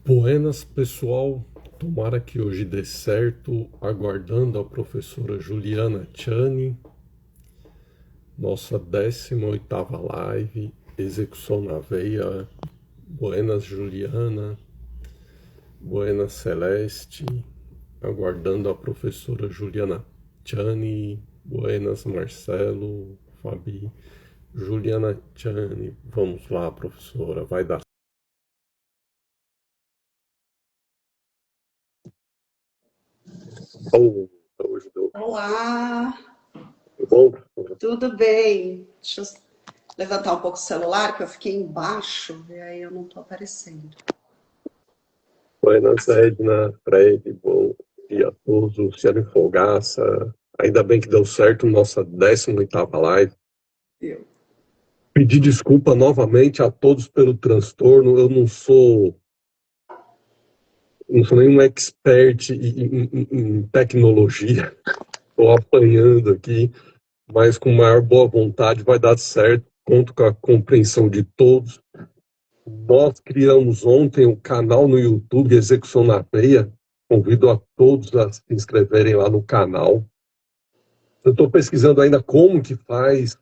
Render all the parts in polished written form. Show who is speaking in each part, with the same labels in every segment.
Speaker 1: Buenas, pessoal. Tomara que hoje dê certo. Aguardando a professora Juliana Chani, nossa 18ª live, Execução na Veia. Buenas, Juliana. Buenas, Celeste. Aguardando a professora Juliana Chani. Buenas, Marcelo, Fabi. Juliana Chani. Vamos lá, professora. Vai dar. Oh, hoje deu.
Speaker 2: Olá,
Speaker 1: Tudo bom, professora?
Speaker 2: tudo bem? Deixa eu levantar um pouco o celular, que eu fiquei embaixo e aí eu não estou aparecendo.
Speaker 1: Buenas, Edna, Fred, bom dia a todos. Luciano Folgaça. Ainda bem que deu certo nossa 18ª live.
Speaker 2: Eu.
Speaker 1: Pedir desculpa novamente a todos pelo transtorno. Eu não sou nenhum expert em tecnologia. Estou apanhando aqui, mas com maior boa vontade vai dar certo. Conto com a compreensão de todos. Nós criamos ontem um canal no YouTube, Execução na Veia. Convido a todos a se inscreverem lá no canal. Eu estou pesquisando ainda como que faz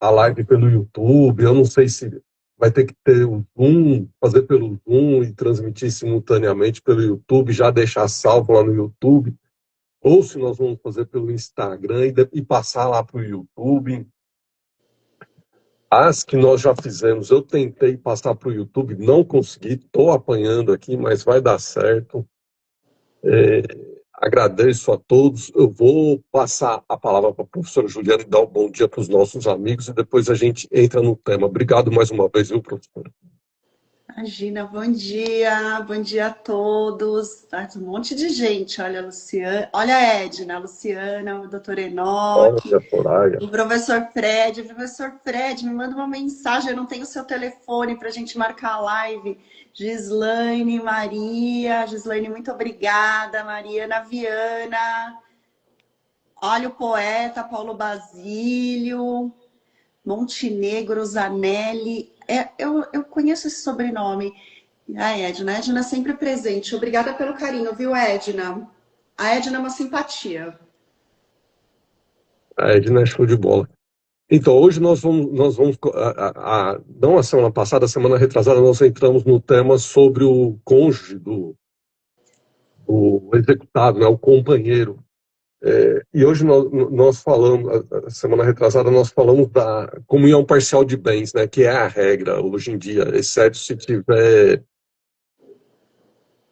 Speaker 1: a live pelo YouTube. Eu não sei se vai ter que ter o Zoom, fazer pelo Zoom e transmitir simultaneamente pelo YouTube, já deixar salvo lá no YouTube, ou se nós vamos fazer pelo Instagram e passar lá para o YouTube. As que nós já fizemos, eu tentei passar para o YouTube, não consegui, estou apanhando aqui, mas vai dar certo. Agradeço a todos. Eu vou passar a palavra para a professora Juliana e dar um bom dia para os nossos amigos e depois a gente entra no tema. Obrigado mais uma vez, viu, professora?
Speaker 2: Imagina, bom dia a todos. Tá um monte de gente, olha a Luciana, olha a Edna, a Luciana, o doutor Enoque,
Speaker 1: Olha, Soraya.
Speaker 2: o professor Fred. O professor Fred, me manda uma mensagem, eu não tenho o seu telefone para a gente marcar a live. Gislaine, Maria, Gislaine, muito obrigada. Mariana Viana, olha o poeta Paulo Basílio, Montenegro, Zanelli. Eu conheço esse sobrenome. A Edna. A Edna é sempre presente. Obrigada pelo carinho, viu, Edna? A Edna é uma simpatia.
Speaker 1: A Edna é show de bola. Então, hoje nós vamos não a semana passada, a semana retrasada, nós entramos no tema sobre o cônjuge do executado, né, o companheiro. E hoje nós falamos, a semana retrasada, nós falamos da comunhão parcial de bens, né, que é a regra hoje em dia, exceto se tiver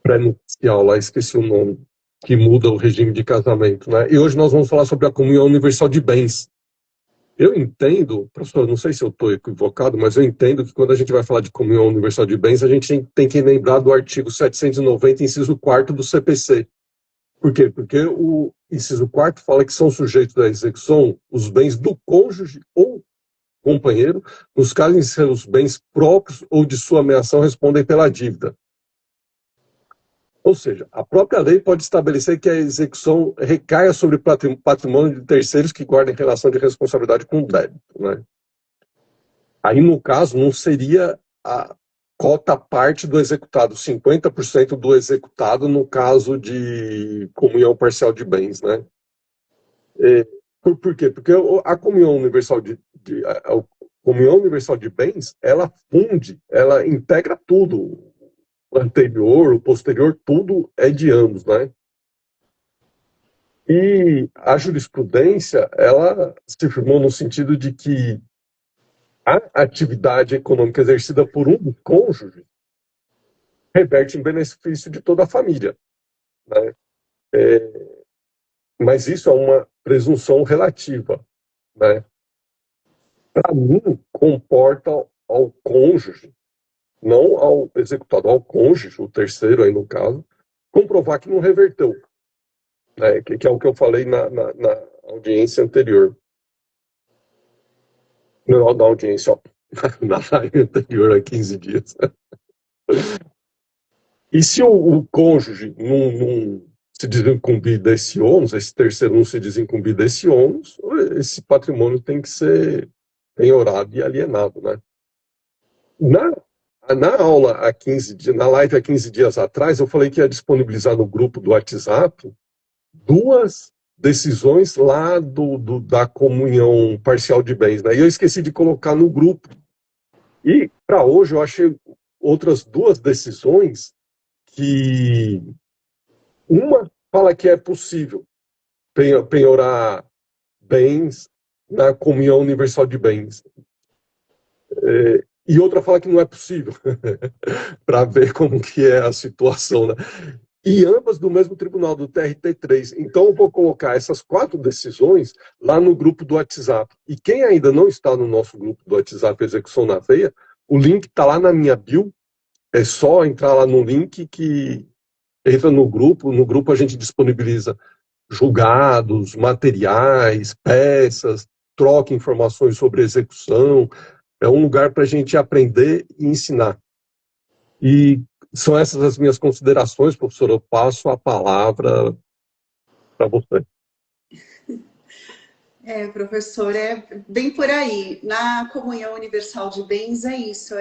Speaker 1: pré-nupcial, lá esqueci o nome, que muda o regime de casamento, né? E hoje nós vamos falar sobre a comunhão universal de bens. Eu entendo, professor, não sei se eu estou equivocado, mas eu entendo que quando a gente vai falar de comunhão universal de bens, a gente tem que lembrar do artigo 790, inciso 4º do CPC. Por quê? Porque o inciso 4º fala que são sujeitos da execução os bens do cônjuge ou companheiro, nos casos em que seus bens próprios ou de sua ameação respondem pela dívida. Ou seja, a própria lei pode estabelecer que a execução recaia sobre patrimônio de terceiros que guardem relação de responsabilidade com o débito, né? Aí, no caso, não seria a cota parte do executado, 50% do executado no caso de comunhão parcial de bens, né? Por quê? Porque a comunhão universal a comunhão universal de bens, ela funde, ela integra tudo. O anterior, o posterior, tudo é de ambos, né? E a jurisprudência, ela se firmou no sentido de que a atividade econômica exercida por um dos cônjuges reverte em benefício de toda a família, né? Mas isso é uma presunção relativa, né? Para mim, comporta ao cônjuge, não ao executado, ao cônjuge, o terceiro aí no caso, comprovar que não reverteu, né? Que é o que eu falei na audiência anterior. Não, na audiência, ó, na live anterior a 15 dias. E se o cônjuge não se desincumbir desse ônus, esse terceiro não se desincumbir desse ônus, esse patrimônio tem que ser penhorado e alienado, né? Na Na aula há 15 dias, na live há 15 dias atrás, eu falei que ia disponibilizar no grupo do WhatsApp duas decisões lá da comunhão parcial de bens, né? E eu esqueci de colocar no grupo. E para hoje eu achei outras duas decisões que uma fala que é possível penhorar bens na comunhão universal de bens. E outra fala que não é possível, para ver como que é a situação, né? E ambas do mesmo tribunal, do TRT3. Então, eu vou colocar essas 4 decisões lá no grupo do WhatsApp. E quem ainda não está no nosso grupo do WhatsApp Execução na Veia, o link está lá na minha bio. É só entrar lá no link que entra no grupo. No grupo a gente disponibiliza julgados, materiais, peças, troca informações sobre execução. É um lugar para a gente aprender e ensinar. E são essas as minhas considerações, professor. Eu passo a palavra para você.
Speaker 2: Professor, é bem por aí. Na comunhão universal de bens é isso,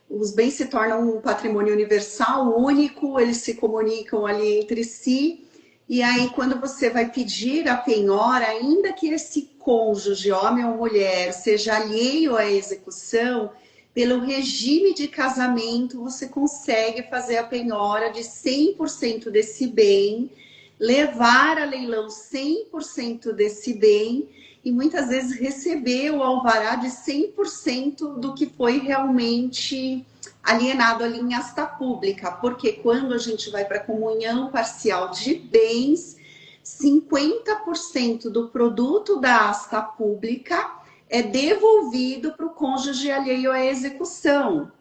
Speaker 2: os bens se tornam um patrimônio universal, único, eles se comunicam ali entre si, e aí quando você vai pedir a penhora, ainda que esse cônjuge, homem ou mulher, seja alheio à execução, pelo regime de casamento, você consegue fazer a penhora de 100% desse bem, levar a leilão 100% desse bem e muitas vezes receber o alvará de 100% do que foi realmente alienado ali em asta pública, porque quando a gente vai para a comunhão parcial de bens, 50% do produto da asta pública é devolvido para o cônjuge alheio à execução.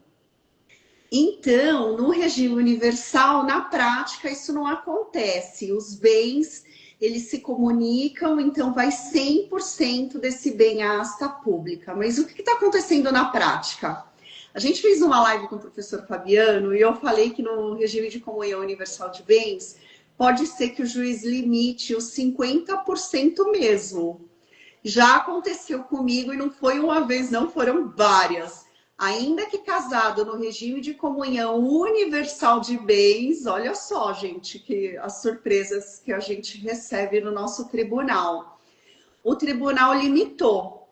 Speaker 2: Então, no regime universal, na prática, isso não acontece. Os bens, eles se comunicam, então vai 100% desse bem à asta pública. Mas o que está acontecendo na prática? A gente fez uma live com o professor Fabiano e eu falei que no regime de comunhão universal de bens, pode ser que o juiz limite os 50% mesmo. Já aconteceu comigo e não foi uma vez, não, foram várias. Ainda que casado no regime de comunhão universal de bens, olha só, gente, que as surpresas que a gente recebe no nosso tribunal. O tribunal limitou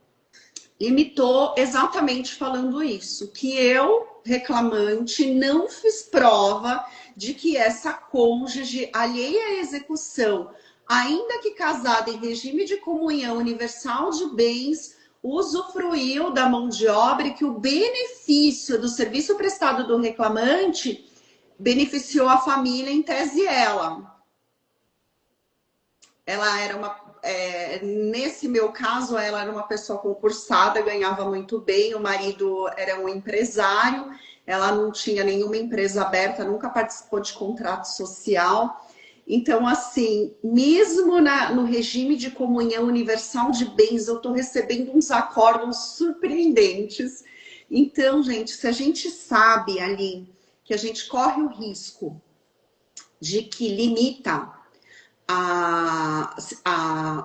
Speaker 2: exatamente falando isso, que eu, reclamante, não fiz prova de que essa cônjuge alheia à execução, ainda que casada em regime de comunhão universal de bens, usufruiu da mão de obra e que o benefício do serviço prestado do reclamante beneficiou a família, em tese ela. Ela era nesse meu caso, ela era uma pessoa concursada, ganhava muito bem, o marido era um empresário, ela não tinha nenhuma empresa aberta, nunca participou de contrato social. Então, assim, mesmo no regime de comunhão universal de bens, eu estou recebendo uns acórdãos surpreendentes. Então, gente, se a gente sabe ali que a gente corre o risco de que limita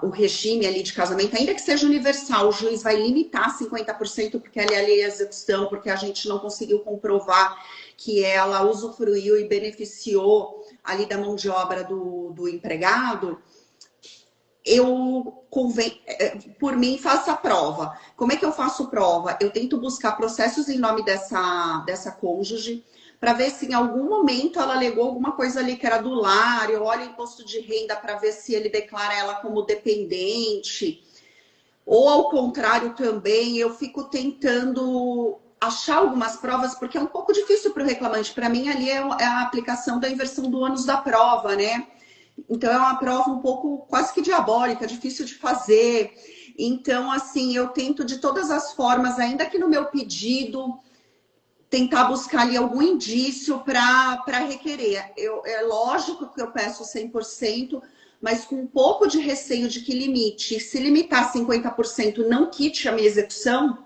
Speaker 2: o regime ali de casamento, ainda que seja universal, o juiz vai limitar 50% porque ela é alheia à execução, porque a gente não conseguiu comprovar que ela usufruiu e beneficiou ali da mão de obra do empregado, por mim, faça a prova. Como é que eu faço prova? Eu tento buscar processos em nome dessa cônjuge, para ver se em algum momento ela alegou alguma coisa ali que era do lar, eu olho o imposto de renda para ver se ele declara ela como dependente, ou ao contrário também, eu fico tentando achar algumas provas, porque é um pouco difícil para o reclamante. Para mim, ali é a aplicação da inversão do ônus da prova, né? Então, é uma prova um pouco quase que diabólica, difícil de fazer. Então, assim, eu tento de todas as formas, ainda que no meu pedido, tentar buscar ali algum indício para requerer. É lógico que eu peço 100%, mas com um pouco de receio de que limite. Se limitar 50%, não quite a minha execução,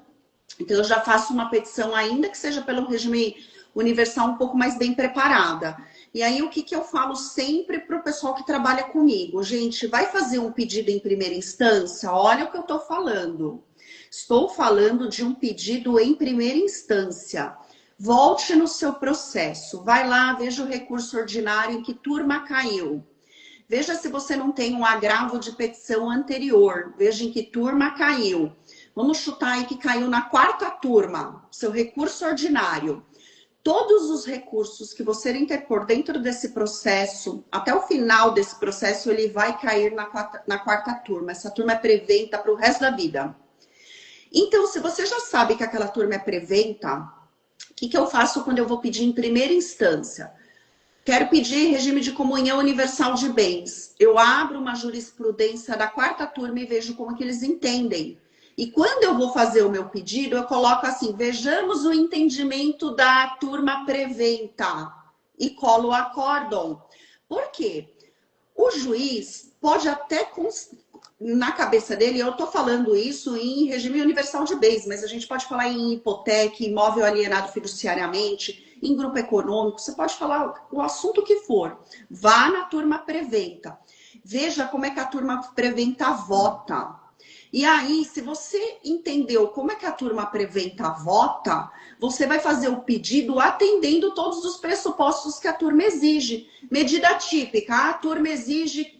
Speaker 2: então eu já faço uma petição, ainda que seja pelo regime universal, um pouco mais bem preparada. E aí, o que eu falo sempre para o pessoal que trabalha comigo? Gente, vai fazer um pedido em primeira instância? Olha o que eu estou falando. Estou falando de um pedido em primeira instância. Volte no seu processo. Vai lá, veja o recurso ordinário em que turma caiu. Veja se você não tem um agravo de petição anterior. Veja em que turma caiu. Vamos chutar aí que caiu na 4ª turma, seu recurso ordinário. Todos os recursos que você interpor dentro desse processo, até o final desse processo, ele vai cair na 4ª turma. Essa turma é preventa para o resto da vida. Então, se você já sabe que aquela turma é preventa, o que eu faço quando eu vou pedir em primeira instância? Quero pedir regime de comunhão universal de bens. Eu abro uma jurisprudência da 4ª turma e vejo como que eles entendem. E quando eu vou fazer o meu pedido, eu coloco assim, vejamos o entendimento da turma preventa e colo o acórdão. Por quê? O juiz pode até, na cabeça dele, eu estou falando isso em regime universal de bens, mas a gente pode falar em hipoteca, imóvel alienado fiduciariamente, em grupo econômico, você pode falar o assunto que for. Vá na turma preventa. Veja como é que a turma preventa vota. E aí, se você entendeu como é que a turma preventa vota, você vai fazer o pedido atendendo todos os pressupostos que a turma exige. Medida típica, a turma exige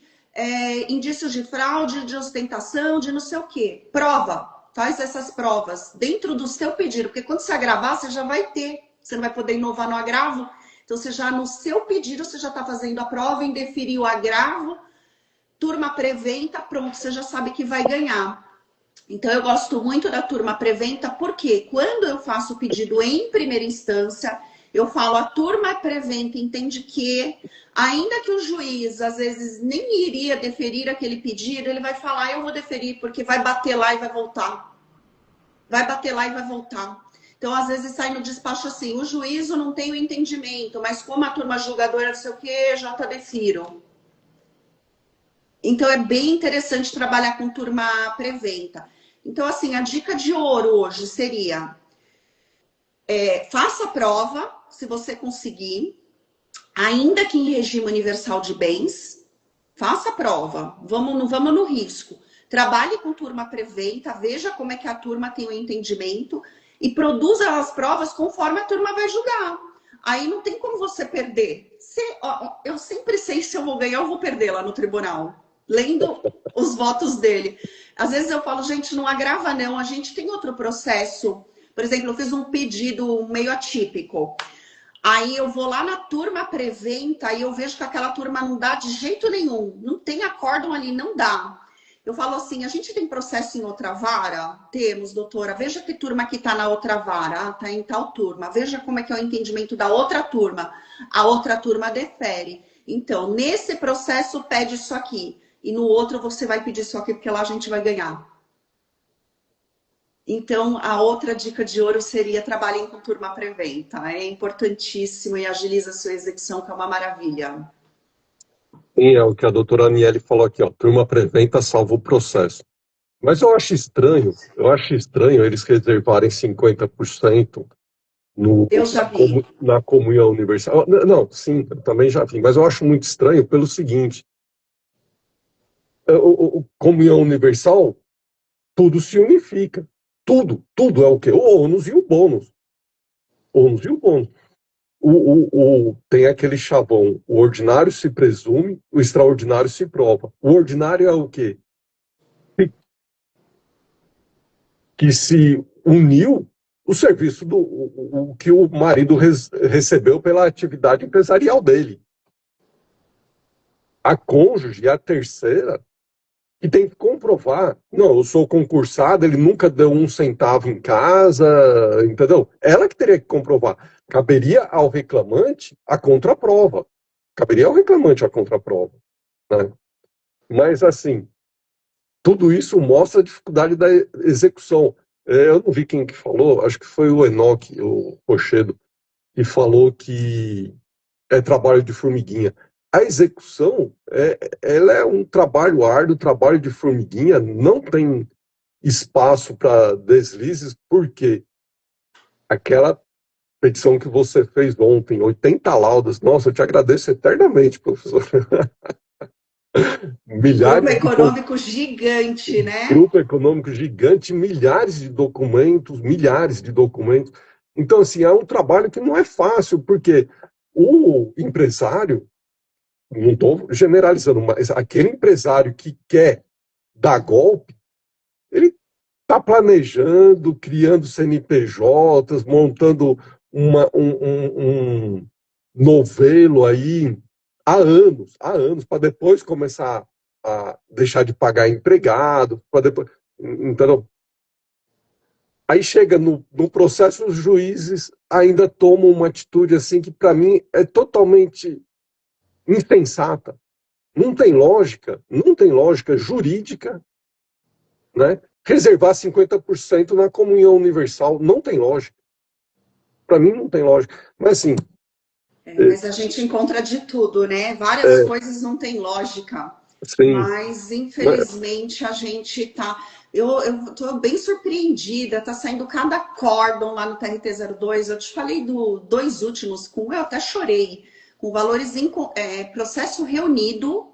Speaker 2: indícios de fraude, de ostentação, de não sei o quê. Prova, faz essas provas dentro do seu pedido, porque quando você agravar, você já vai ter. Você não vai poder inovar no agravo. Então, você já no seu pedido, você já está fazendo a prova, indeferiu o agravo, turma preventa, pronto, você já sabe que vai ganhar. Então, eu gosto muito da turma preventa, porque quando eu faço o pedido em primeira instância, eu falo, a turma preventa entende que, ainda que o juiz, às vezes, nem iria deferir aquele pedido, ele vai falar, eu vou deferir, porque vai bater lá e vai voltar. Vai bater lá e vai voltar. Então, às vezes, sai no despacho assim, o juízo não tem o entendimento, mas como a turma julgadora, não sei o quê, já defiro. Então, é bem interessante trabalhar com turma preventa. Então, assim, a dica de ouro hoje seria faça a prova, se você conseguir, ainda que em regime universal de bens, faça a prova, vamos no risco. Trabalhe com turma preventa, veja como é que a turma tem o entendimento e produza as provas conforme a turma vai julgar. Aí não tem como você perder. Eu sempre sei se eu vou ganhar ou vou perder lá no tribunal, lendo os votos dele. Às vezes eu falo, gente, não agrava não, a gente tem outro processo. Por exemplo, eu fiz um pedido meio atípico. Aí eu vou lá na turma preventa e eu vejo que aquela turma não dá de jeito nenhum. Não tem acórdão ali, não dá. Eu falo assim, a gente tem processo em outra vara? Temos, doutora. Veja que turma que está na outra vara. Ah, está em tal turma. Veja como é que é o entendimento da outra turma. A outra turma defere. Então, nesse processo, pede isso aqui. E no outro você vai pedir isso aqui, porque lá a gente vai ganhar. Então, a outra dica de ouro seria trabalhem com turma preventa. É importantíssimo e agiliza a sua execução, que é uma maravilha.
Speaker 1: Sim, é o que a doutora Aniele falou aqui, ó, turma preventa salva o processo. Mas eu acho estranho eles reservarem 50%
Speaker 2: Eu já vi.
Speaker 1: na comunhão universal. Não, sim, eu também já vi, mas eu acho muito estranho pelo seguinte, comunhão universal, tudo se unifica. Tudo é o quê? O ônus e o bônus. Ônus e o bônus. Tem aquele chavão, o ordinário se presume, o extraordinário se prova. O ordinário é o quê? Que se uniu o serviço o que o marido recebeu pela atividade empresarial dele. A cônjuge, a terceira, que tem que comprovar. Não, eu sou concursada, ele nunca deu um centavo em casa, entendeu? Ela que teria que comprovar. Caberia ao reclamante a contraprova. Caberia ao reclamante a contraprova. Né? Mas, assim, tudo isso mostra a dificuldade da execução. Eu não vi quem que falou, acho que foi o Enoque, o Rochedo, que falou que é trabalho de formiguinha. A execução, ela é um trabalho árduo, trabalho de formiguinha, não tem espaço para deslizes, porque aquela petição que você fez ontem, 80 laudas, nossa, eu te agradeço eternamente, professor.
Speaker 2: Grupo econômico gigante, né?
Speaker 1: Grupo econômico gigante, milhares de documentos, Então, assim, é um trabalho que não é fácil, porque o empresário, não estou generalizando, mas aquele empresário que quer dar golpe, ele está planejando, criando CNPJs, montando um novelo aí há anos, para depois começar a deixar de pagar empregado, para depois. Então, aí chega no processo, os juízes ainda tomam uma atitude assim que, para mim, é totalmente insensata. Não tem lógica jurídica, né? Reservar 50% na comunhão universal, não tem lógica. Para mim, não tem lógica. Mas, assim.
Speaker 2: Mas a gente encontra de tudo, né? Várias coisas não têm lógica.
Speaker 1: Sim.
Speaker 2: Mas, infelizmente, a gente tá. Eu estou bem surpreendida, tá saindo cada acórdão lá no TRT02. Eu te falei dois últimos, eu até chorei, com valores em processo reunido,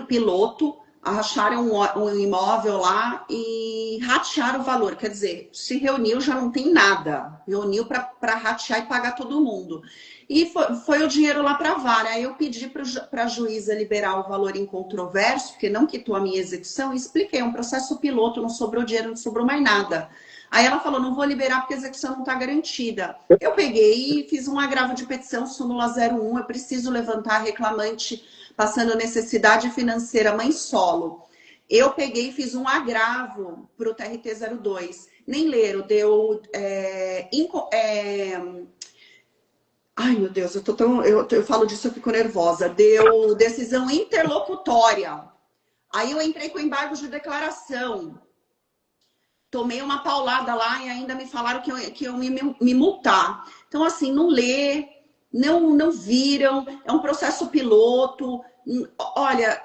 Speaker 2: piloto, acharam um imóvel lá e ratearam o valor. Quer dizer, se reuniu, já não tem nada. Reuniu para ratear e pagar todo mundo. E foi o dinheiro lá para a vara. Aí eu pedi para a juíza liberar o valor incontroverso, porque não quitou a minha execução, e expliquei, um processo piloto, não sobrou dinheiro, não sobrou mais nada. Aí ela falou, não vou liberar porque a execução não está garantida. Eu peguei e fiz um agravo de petição, súmula 01, eu preciso levantar reclamante passando necessidade financeira mãe solo. Eu peguei e fiz um agravo para o TRT02. Nem leram, deu... Ai, meu Deus, eu falo disso, eu fico nervosa. Deu decisão interlocutória. Aí eu entrei com embargo de declaração. Tomei uma paulada lá e ainda me falaram que eu me multar. Então, assim, não lê, não viram, é um processo piloto. Olha,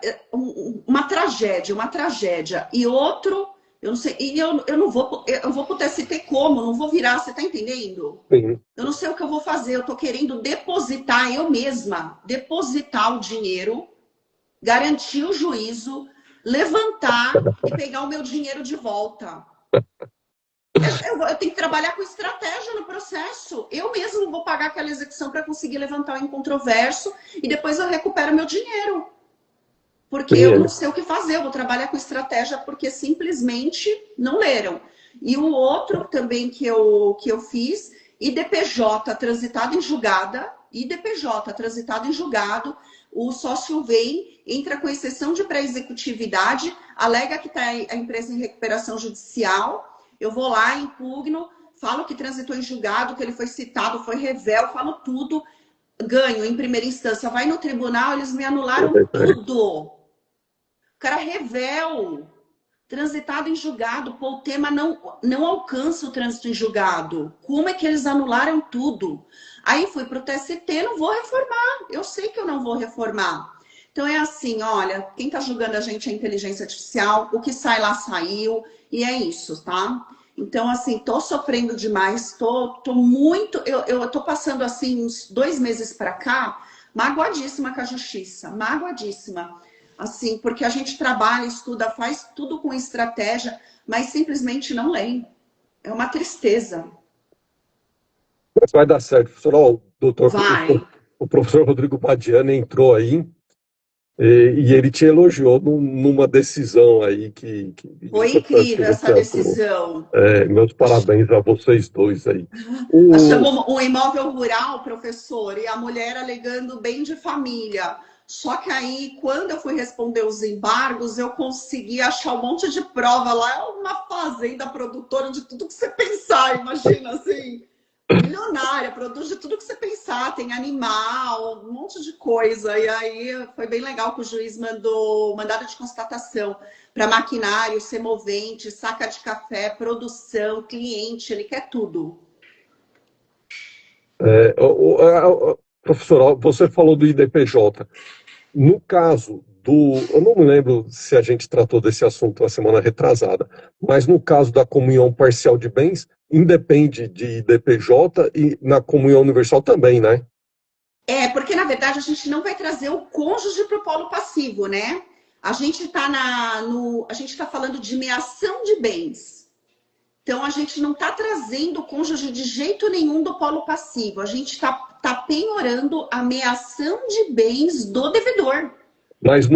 Speaker 2: uma tragédia. E outro, eu não sei, e eu vou pro TST como? Não vou virar, você tá entendendo?
Speaker 1: Sim.
Speaker 2: Eu não sei o que eu vou fazer, eu tô querendo depositar eu mesma, depositar o dinheiro, garantir o juízo, levantar e pegar o meu dinheiro de volta. Eu tenho que trabalhar com estratégia no processo. Eu mesmo vou pagar aquela execução para conseguir levantar o incontroverso e depois eu recupero meu dinheiro. Porque eu não sei o que fazer, eu vou trabalhar com estratégia porque simplesmente não leram. E o outro também que eu fiz, IDPJ transitado em julgado, o sócio vem, entra com exceção de pré-executividade, alega que está a empresa em recuperação judicial, eu vou lá, impugno, falo que transitou em julgado, que ele foi citado, foi revel, falo tudo, ganho em primeira instância, vai no tribunal, eles me anularam tudo. O cara revel, transitado em julgado, pô, o tema não alcança o trânsito em julgado. Como é que eles anularam tudo? Aí fui para o TST, não vou reformar. Eu sei que eu não vou reformar. Então é assim, olha, quem está julgando a gente é a inteligência artificial, o que sai lá saiu, e é isso, tá? Então, assim, tô sofrendo demais, tô muito... Eu tô passando, assim, uns 2 meses para cá, magoadíssima com a justiça, magoadíssima. Assim, porque a gente trabalha, estuda, faz tudo com estratégia, mas simplesmente não lê. É uma tristeza.
Speaker 1: Mas vai dar certo, professor. Ó,
Speaker 2: Vai.
Speaker 1: o professor Rodrigo Badiani entrou aí e ele te elogiou numa decisão aí que
Speaker 2: Foi
Speaker 1: importante que
Speaker 2: incrível
Speaker 1: você
Speaker 2: essa
Speaker 1: atuou.
Speaker 2: decisão.
Speaker 1: Meus parabéns a vocês dois aí.
Speaker 2: Achamos um imóvel rural, professor, e a mulher alegando bem de família. Só que aí, quando eu fui responder os embargos, eu consegui achar um monte de prova lá. É uma fazenda produtora de tudo que você pensar, imagina assim. Milionária, produz de tudo que você pensar, tem animal, um monte de coisa. E aí foi bem legal que o juiz mandou mandado de constatação para maquinário, semovente, saca de café, produção, cliente, ele quer tudo.
Speaker 1: Professor, você falou do IDPJ. No caso eu não me lembro se a gente tratou desse assunto na semana retrasada, mas no caso da comunhão parcial de bens, independe de IDPJ e na comunhão universal também, né?
Speaker 2: Porque na verdade a gente não vai trazer o cônjuge para o polo passivo, né? A gente está falando de meação de bens. Então, a gente não está trazendo o cônjuge de jeito nenhum do polo passivo. A gente está penhorando a ameação de bens do devedor.
Speaker 1: Mas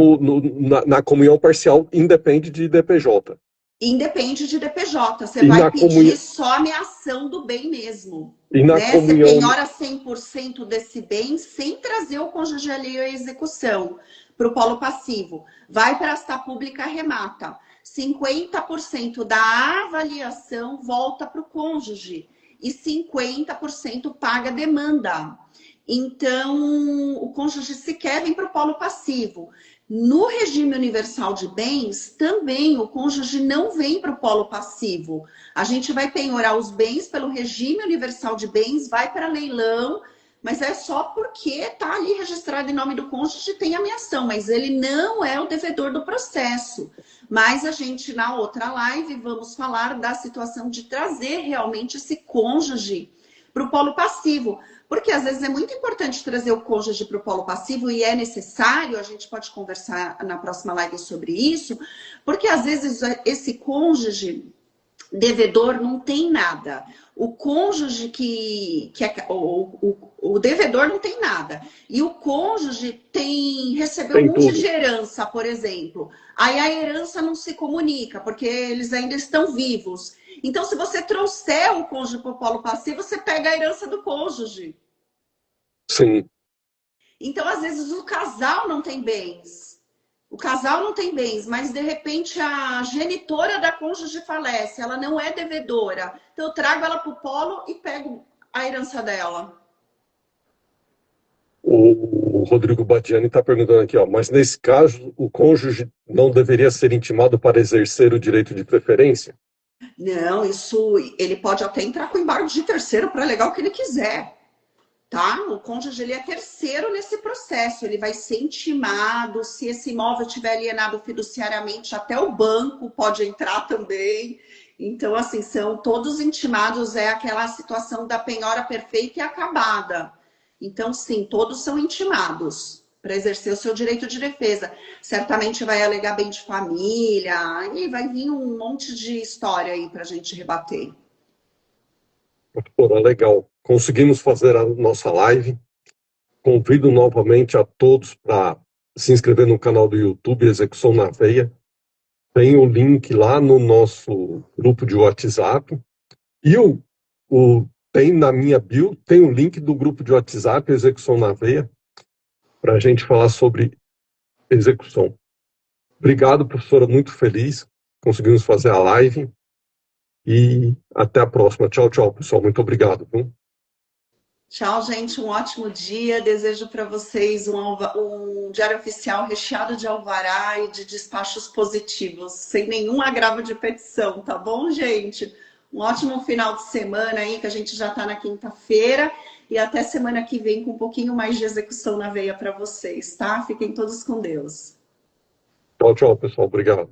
Speaker 1: na comunhão parcial independe de DPJ.
Speaker 2: Independe de DPJ. Você
Speaker 1: E
Speaker 2: vai
Speaker 1: na
Speaker 2: pedir
Speaker 1: comunhão,
Speaker 2: só a ameação do bem mesmo.
Speaker 1: e na
Speaker 2: Né? Você
Speaker 1: comunhão,
Speaker 2: penhora 100% desse bem sem trazer o cônjuge alheio à execução para o polo passivo. Vai para a asta pública, remata. 50% da avaliação volta para o cônjuge e 50% paga demanda. Então, o cônjuge sequer vem para o polo passivo. No regime universal de bens, também o cônjuge não vem para o polo passivo. A gente vai penhorar os bens pelo regime universal de bens, vai para leilão, mas é só porque está ali registrado em nome do cônjuge e tem ameação, mas ele não é o devedor do processo. Mas a gente, na outra live, vamos falar da situação de trazer realmente esse cônjuge para o polo passivo. Porque às vezes é muito importante trazer o cônjuge para o polo passivo e é necessário, a gente pode conversar na próxima live sobre isso, porque às vezes esse cônjuge devedor não tem nada. O cônjuge o devedor não tem nada. E o cônjuge recebeu um
Speaker 1: tem
Speaker 2: monte
Speaker 1: tudo.
Speaker 2: de herança, por exemplo. Aí a herança não se comunica, porque eles ainda estão vivos. Então, se você trouxer o cônjuge para o polo passivo, você pega a herança do cônjuge.
Speaker 1: Sim.
Speaker 2: Então, às vezes, o casal não tem bens. O casal não tem bens, mas de repente a genitora da cônjuge falece, ela não é devedora. Então, eu trago ela para o polo e pego a herança dela.
Speaker 1: O Rodrigo Badiani está perguntando aqui, ó, mas nesse caso, o cônjuge não deveria ser intimado para exercer o direito de preferência?
Speaker 2: Não, isso ele pode até entrar com embargo de terceiro para alegar o que ele quiser. Tá? O cônjuge ele é terceiro nesse processo, ele vai ser intimado, se esse imóvel tiver alienado fiduciariamente, até o banco pode entrar também. Então, assim, são todos intimados, é aquela situação da penhora perfeita e acabada. Então, sim, todos são intimados para exercer o seu direito de defesa. Certamente vai alegar bem de família, e vai vir um monte de história aí para a gente rebater.
Speaker 1: Doutora, legal. Conseguimos fazer a nossa live. Convido novamente a todos para se inscrever no canal do YouTube Execução na Veia. Tem o link lá no nosso grupo de WhatsApp. E tem na minha bio, tem o link do grupo de WhatsApp Execução na Veia, para a gente falar sobre execução. Obrigado, professora, muito feliz. Conseguimos fazer a live. E até a próxima. Tchau, tchau, pessoal. Muito obrigado. Viu?
Speaker 2: Tchau, gente. Um ótimo dia. Desejo para vocês um diário oficial recheado de alvará e de despachos positivos, sem nenhum agravo de petição, tá bom, gente? Um ótimo final de semana aí, que a gente já está na quinta-feira. E até semana que vem com um pouquinho mais de execução na veia para vocês, tá? Fiquem todos com Deus.
Speaker 1: Tchau, tchau, pessoal. Obrigado.